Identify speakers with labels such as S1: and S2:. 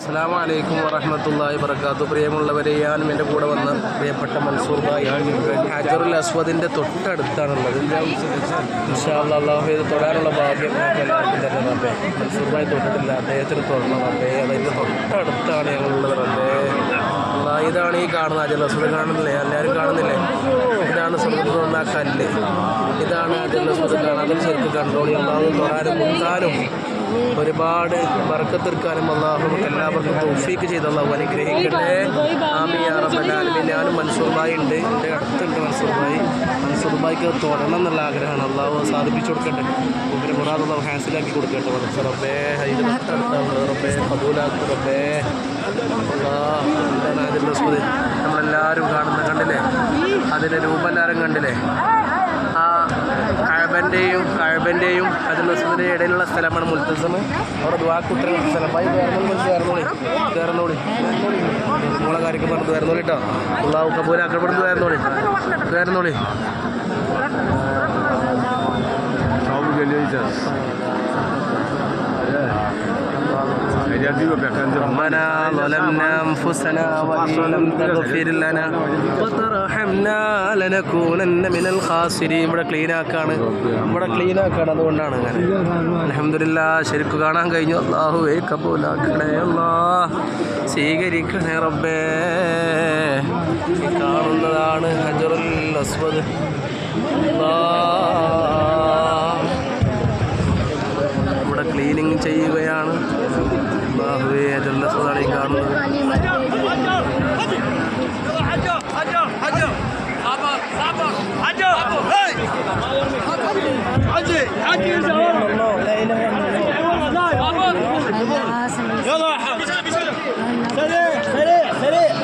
S1: അസ്സലാമു അലൈക്കും വറഹ്മത്തുള്ളാഹി വബറകാതുഹു. പ്രിയമുള്ളവരെ, ഞാനും എൻ്റെ കൂടെ വന്ന പ്രിയപ്പെട്ട മൻസൂർ ഭായ് ഹജറുൽ അസ്വദിൻ്റെ തൊട്ടടുത്താണുള്ളത്. ഇൻഷാ അല്ലാഹ് അല്ലാഹു ഇത് തൊടാനുള്ള ഭാഗ്യം നമുക്ക് എല്ലാവർക്കും തന്നെ റബ്ബേ. മൻസൂർ ഭായ് തൊട്ടിട്ടില്ല, അദ്ദേഹത്തിന് തൊടണം റബ്ബേ. അതിൻ്റെ തൊട്ടടുത്താണ് ഞങ്ങളുള്ളത് റബ്ബേ. ഇതാണ് ഈ കാണുന്ന ഹജറുൽ അസ്വദ്. കാണുന്നില്ലേ? എല്ലാവരും കാണുന്നില്ലേ? ഇതാണ് സ്വർഗ്ഗത്തിൽ നിന്ന് ആ കല്ല്. ഇതാണ് ഹജറുൽ അസ്വദ്. കാണാതെ ശരിക്കും കൺട്രോൾ ചെയ്യാൻ തൊടാനും മുത്താനും ഒരുപാട് ബർക്കത്തെടുക്കാനും അല്ലാഹു നമുക്ക് എല്ലാവർക്കും തൗഫീക്ക് ചെയ്ത് അല്ലാഹു അനുഗ്രഹിക്കട്ടെ. ആമീൻ യാ റബ്ബൽ ആലമീൻ. ഞാനും മൻസൂർ ഭായ് ഉണ്ട്, എൻ്റെ അടുത്തുണ്ട് മൻസൂർ ഭായ്. മൻസൂർ ഭായ്ക്ക് തൊടണം എന്നുള്ള ആഗ്രഹമാണ്. അല്ലാഹു സാധിപ്പിച്ചു കൊടുക്കട്ടെ. പിന്നെ മുറാദ് അല്ലാഹു ഹാസിലാക്കി കൊടുക്കട്ടെ. റബ്ബേ ഹൈദ് റബ്ബേ കബൂലാക്ക് റബ്ബേ. എന്താണ് ഹജറുൽ അസ്വദ്? നമ്മളെല്ലാവരും കാണുന്ന കണ്ടില്ലേ? അതിൻ്റെ രൂപം എല്ലാവരും കണ്ടില്ലേ? ആ കഅബൻ്റെയും ഹജറുൽ അസ്വദിൻ്റെ ഇടയിലുള്ള സ്ഥലമാണ് മുൽത്തസം. അവിടെ ദുആക്കുത്തരം സ്ഥലം. ഭായി കയറുന്നോളി നമ്മളെ കാര്യമൊക്കെ പറഞ്ഞു കയറുന്നോളി കേട്ടോ. അല്ലാഹു കബൂലാക്കപ്പെടുന്നു. കയറുന്നോളി. ربنا ظلمنا أنفسنا وإن لم تغفر لنا وترحمنا لنكونن من الخاسرين. ഇവിടെ ക്ലീൻ ആക്കാണ് അതുകൊണ്ടാണ് അങ്ങനെ. അൽഹംദുലില്ലാഹ് ശരിക്കും കാണാൻ കഴിഞ്ഞു. അല്ലാഹുവേ കബൂലാക്കണേ അല്ലാഹ്, സ്വീകരിക്കണേ റബ്ബേ. കാണുന്നതാണ് ഹജറുൽ അസ്വദ്. ഇവിടെ ക്ലീനിങ് ചെയ്യുകയാണ്. അല്ലാഹുവേ ഹജറുൽ അസ്വദാണ് ഈ കാണുന്നത്.
S2: Hadi